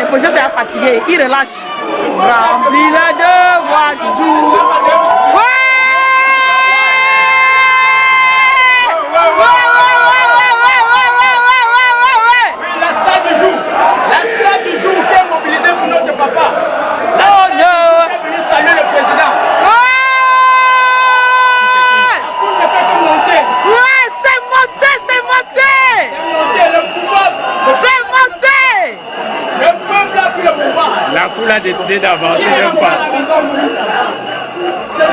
l'opposition s'est fatiguée, il relâche. Remplis le devoir du jour. Ouais! L'instant du jour qui est mobilisé pour notre papa. Oh non! On est venu saluer le président. Tout ne fait que monter. Ouais, c'est monté, c'est monté! C'est monter le pouvoir. C'est monté! Le peuple a pris le pouvoir. La foule a décidé d'avancer d'un C'est pas.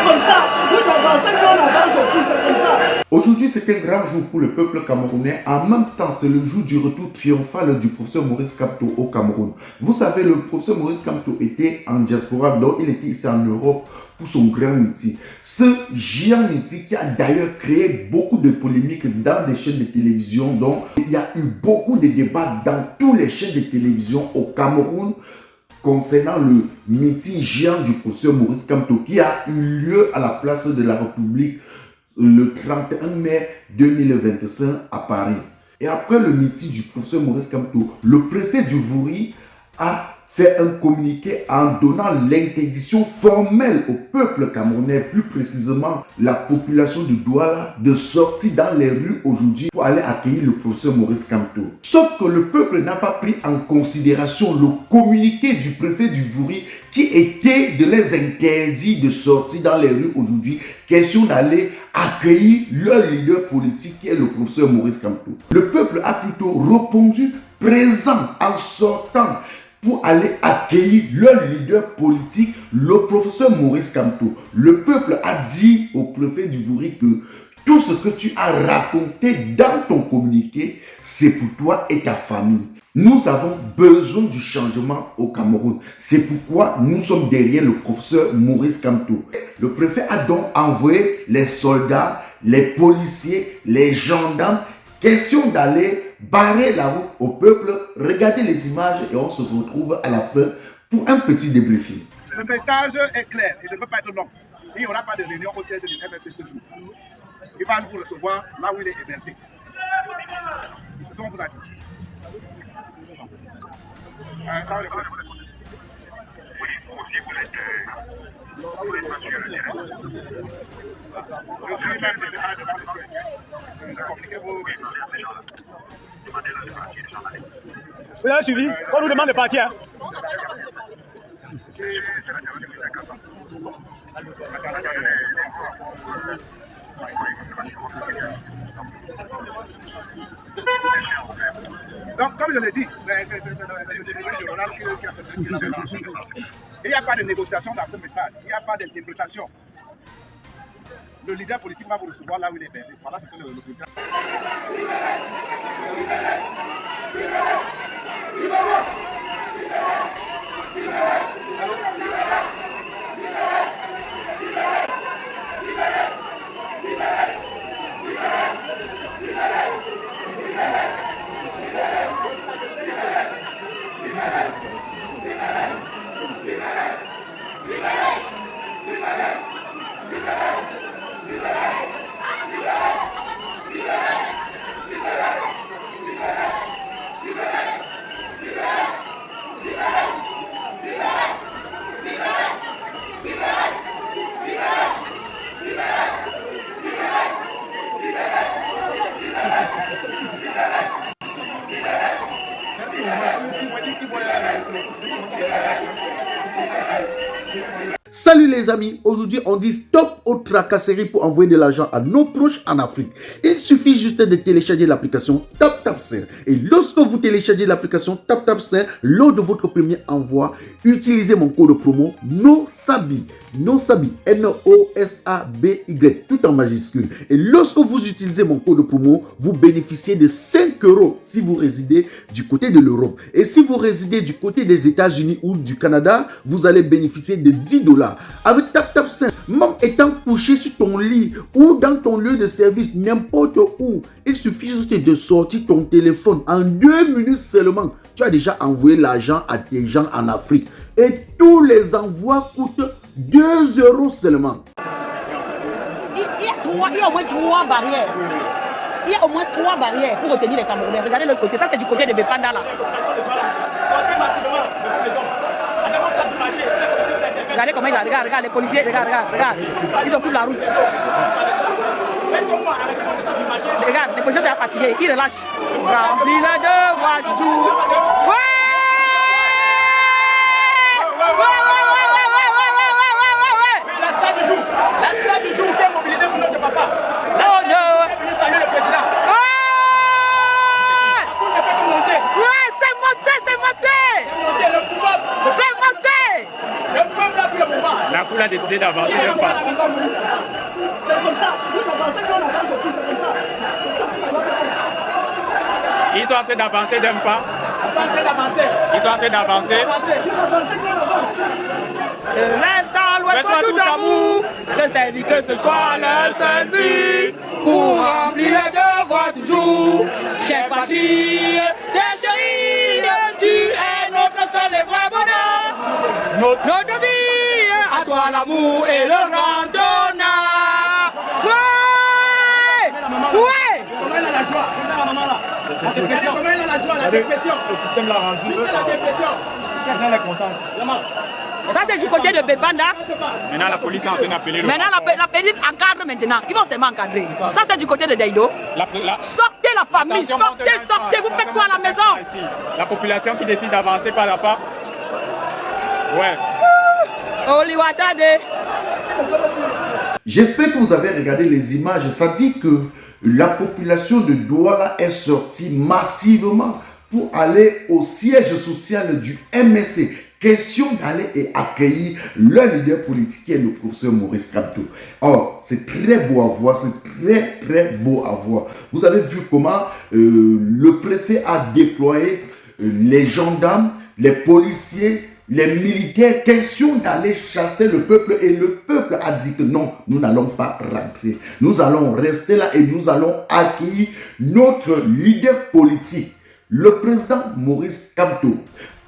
comme ça. Vous avancez, nous on avance aussi. C'est comme ça. Aujourd'hui, c'est un grand jour pour le peuple camerounais. En même temps, c'est le jour du retour triomphal du professeur Maurice Kamto au Cameroun. Vous savez, le professeur Maurice Kamto était en diaspora, donc il était ici en Europe pour son grand métier. Ce géant métier qui a d'ailleurs créé beaucoup de polémiques dans des chaînes de télévision. Donc, il y a eu beaucoup de débats dans toutes les chaînes de télévision au Cameroun concernant le meeting géant du professeur Maurice Kamto qui a eu lieu à la place de la République le 31 mai 2025 à Paris. Et après le meeting du professeur Maurice Kamto, le préfet du Vouri a fait un communiqué en donnant l'interdiction formelle au peuple camerounais, plus précisément la population de Douala, de sortir dans les rues aujourd'hui pour aller accueillir le professeur Maurice Kamto. Sauf que le peuple n'a pas pris en considération le communiqué du préfet du Vouri qui était de les interdire de sortir dans les rues aujourd'hui, question d'aller accueillir leur leader politique qui est le professeur Maurice Kamto. Le peuple a plutôt répondu présent en sortant pour aller accueillir leur leader politique, le professeur Maurice Kamto. Le peuple a dit au préfet du Vouri que tout ce que tu as raconté dans ton communiqué, c'est pour toi et ta famille. Nous avons besoin du changement au Cameroun. C'est pourquoi nous sommes derrière le professeur Maurice Kamto. Le préfet a donc envoyé les soldats, les policiers, les gendarmes, question d'aller barrer la route au peuple. Regardez les images et on se retrouve à la fin pour un petit débriefing. Le message est clair et je ne peux pas être long. Il n'y aura pas de réunion au siège de l'MSC ce jour. Il va vous recevoir là où il est hébergé. C'est ce qu'on vous a dit. Ça va le faire. Je suis même déjà devant le siège. J'ai communiqué vos... Vous avez suivi? On nous demande de partir. Donc, comme je l'ai dit, c'est le journal qui a fait il n'y a pas de négociation dans ce message. Il n'y a pas d'interprétation. Le leader politique va vous recevoir là où il est hébergé. Voilà ce que le président... Salut les amis, aujourd'hui on dit stop aux tracasseries pour envoyer de l'argent à nos proches en Afrique. Il suffit juste de télécharger l'application TapTapSend. Et lorsque vous téléchargez l'application TapTapSend, lors de votre premier envoi, utilisez mon code promo NOSABY, N-O-S-A-B-Y, tout en majuscule. Et lorsque vous utilisez mon code promo, vous bénéficiez de 5 € si vous résidez du côté de l'Europe. Et si vous résidez du côté des États-Unis ou du Canada, vous allez bénéficier de 10 $. Avec TapTapSend, même étant couché sur ton lit ou dans ton lieu de service, n'importe où, il suffit juste de sortir ton téléphone en 2 minutes seulement. Tu as déjà envoyé l'argent à tes gens en Afrique. Et tous les envois coûtent 2 € seulement. Il y a au moins 3 barrières. Il y a au moins 3 barrières pour retenir les Camerounais. Regardez l'autre côté. Ça, c'est du côté de Bepanda là. Regardez comment ils arrivent, regarde, les policiers, regarde. Ils occupent la route. Regarde, les policiers sont fatigués, ils relâchent. Remplis le devoir du jour. Ouais! L'aspect du jour qui est mobilisé pour notre papa. Non, non. Venu saluer le président. Ouais, c'est monté. C'est monté. Le peuple a pris le pouvoir. La foule a décidé d'avancer d'un pas. C'est comme ça. Vous avancez, nous on avance aussi, c'est comme ça. Ils sont en train d'avancer d'un pas. Ils sont en train d'avancer. Ils sont en train d'avancer. Vous avancez, nous on avance. L'instant, l'ouest tout amour, de servir que ce soit le seul but, pour remplir le devoir du jour. Chère patrie, tes chéris, tu es notre seul et vrai bonheur. Notre vie, à toi l'amour et le rang d'honneur. Ouais! Comment elle a la joie? Comment la maman là? La dépression. Comment elle a la joie? La dépression. Le système l'a rendu. La dépression. Le système elle est contente. Ça c'est du côté de Bébanda. Maintenant, la police est en train d'appeler le. Maintenant la police encadre maintenant. Ils vont seulement encadrer. Ça c'est du côté de Daïdo. Sortez la famille, sortez. Vous faites quoi à la maison? La population qui décide d'avancer pas à pas. Ouais. Oliwatade. J'espère que vous avez regardé les images. Ça dit que la population de Douala est sortie massivement pour aller au siège social du MSC. Question d'aller et accueillir le leader politique qui est le professeur Maurice Kamto. Or, c'est très beau à voir, c'est très beau à voir. Vous avez vu comment le préfet a déployé les gendarmes, les policiers, les militaires. Question d'aller chasser le peuple et le peuple a dit que non, nous n'allons pas rentrer. Nous allons rester là et nous allons accueillir notre leader politique, le président Maurice Kamto.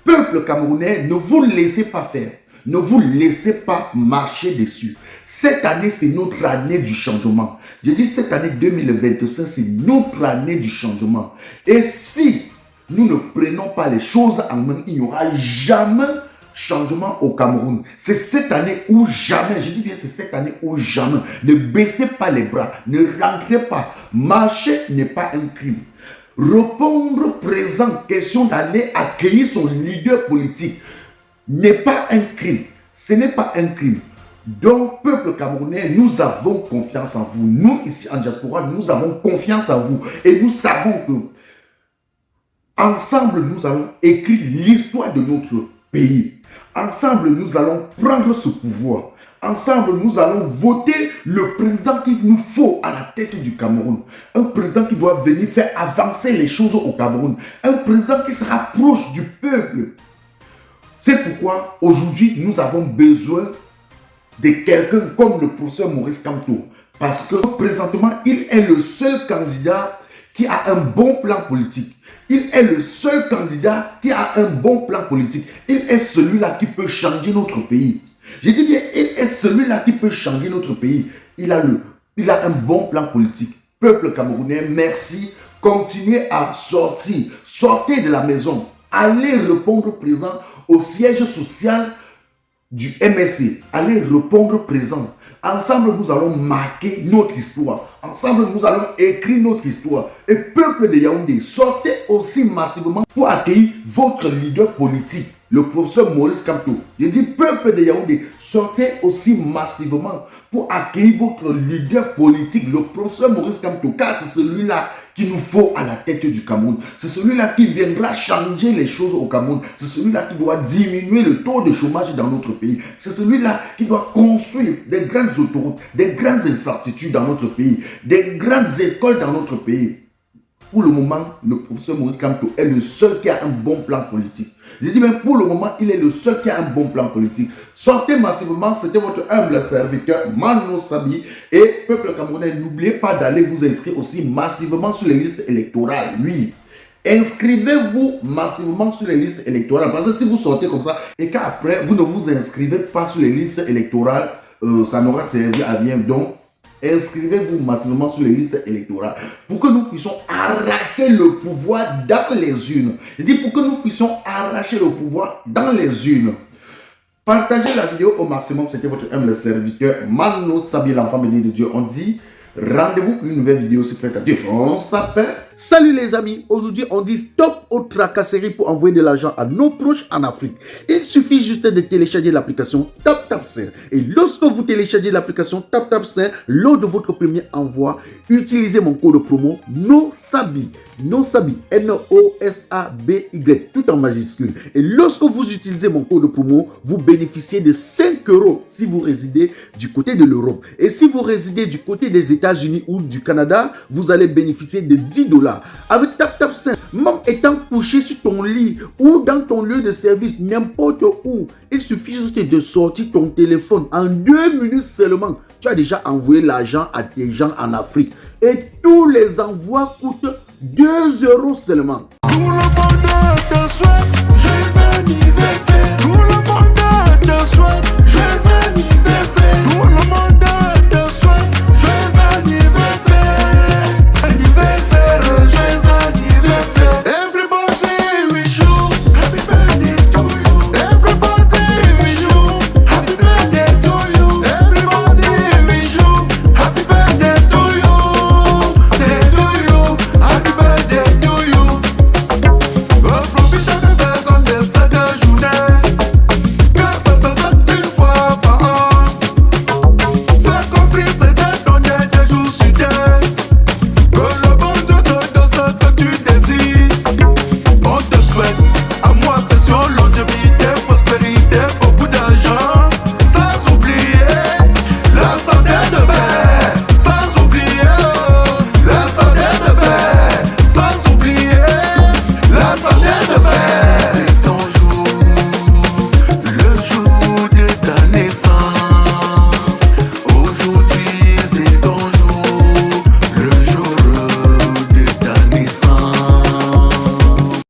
Peuple camerounais, ne vous laissez pas faire. Ne vous laissez pas marcher dessus. Cette année, c'est notre année du changement. Je dis cette année 2025, c'est notre année du changement. Et si nous ne prenons pas les choses en main, il n'y aura jamais changement au Cameroun. C'est cette année ou jamais. Je dis bien, c'est cette année ou jamais. Ne baissez pas les bras. Ne rentrez pas. Marcher n'est pas un crime. Répondre présent, question d'aller accueillir son leader politique n'est pas un crime. Ce n'est pas un crime. Donc, peuple camerounais, nous avons confiance en vous. Nous, ici en diaspora, nous avons confiance en vous. Et nous savons que ensemble, nous allons écrire l'histoire de notre pays. Ensemble, nous allons prendre ce pouvoir. Ensemble, nous allons voter le président qu'il nous faut à la tête du Cameroun. Un président qui doit venir faire avancer les choses au Cameroun. Un président qui se rapproche du peuple. C'est pourquoi aujourd'hui, nous avons besoin de quelqu'un comme le professeur Maurice Kamto. Parce que présentement, il est le seul candidat qui a un bon plan politique. Il est le seul candidat qui a un bon plan politique. Il est celui-là qui peut changer notre pays. Je dis bien, il est celui-là qui peut changer notre pays. Il a un bon plan politique. Peuple camerounais, merci. Continuez à sortir. Sortez de la maison. Allez répondre présent au siège social du MSC. Allez répondre présent. Ensemble, nous allons marquer notre histoire. Ensemble, nous allons écrire notre histoire. Et peuple de Yaoundé, sortez aussi massivement pour accueillir votre leader politique, le professeur Maurice Kamto. Je dis peuple de Yaoundé, sortez aussi massivement pour accueillir votre leader politique, le professeur Maurice Kamto, car c'est celui-là qu'il nous faut à la tête du Cameroun. C'est celui-là qui viendra changer les choses au Cameroun. C'est celui-là qui doit diminuer le taux de chômage dans notre pays. C'est celui-là qui doit construire des grandes autoroutes, des grandes infrastructures dans notre pays, des grandes écoles dans notre pays. Pour le moment, le professeur Maurice Kamto est le seul qui a un bon plan politique. Je dis même pour le moment, il est le seul qui a un bon plan politique. Sortez massivement, c'était votre humble serviteur, Mano Sabi. Et peuple camerounais, n'oubliez pas d'aller vous inscrire aussi massivement sur les listes électorales. Oui, inscrivez-vous massivement sur les listes électorales. Parce que si vous sortez comme ça et qu'après, vous ne vous inscrivez pas sur les listes électorales, ça n'aura servi à rien. Donc, inscrivez-vous massivement sur les listes électorales pour que nous puissions arracher le pouvoir dans les urnes. Je dis pour que nous puissions arracher le pouvoir dans les urnes. Partagez la vidéo au maximum. C'était votre humble serviteur Mano Sabi, l'enfant béni de Dieu. On dit rendez-vous pour une nouvelle vidéo si prête à Dieu. On s'appelle. Salut les amis. Aujourd'hui, on dit stop aux tracasseries pour envoyer de l'argent à nos proches en Afrique. Il suffit juste de télécharger l'application TapTapSend. Et lorsque vous téléchargez l'application TapTapSend, lors de votre premier envoi, utilisez mon code promo NOSABI. NOSABI, N-O-S-A-B-Y, tout en majuscule. Et lorsque vous utilisez mon code promo, vous bénéficiez de 5 € si vous résidez du côté de l'Europe. Et si vous résidez du côté des États-Unis ou du Canada, vous allez bénéficier de 10 $. Avec TapTapSend, même étant couché sur ton lit ou dans ton lieu de service, n'importe où, il suffit juste de sortir ton téléphone. En 2 minutes seulement, tu as déjà envoyé l'argent à tes gens en Afrique. Et tous les envois coûtent 2 € seulement. Tout le monde te souhaite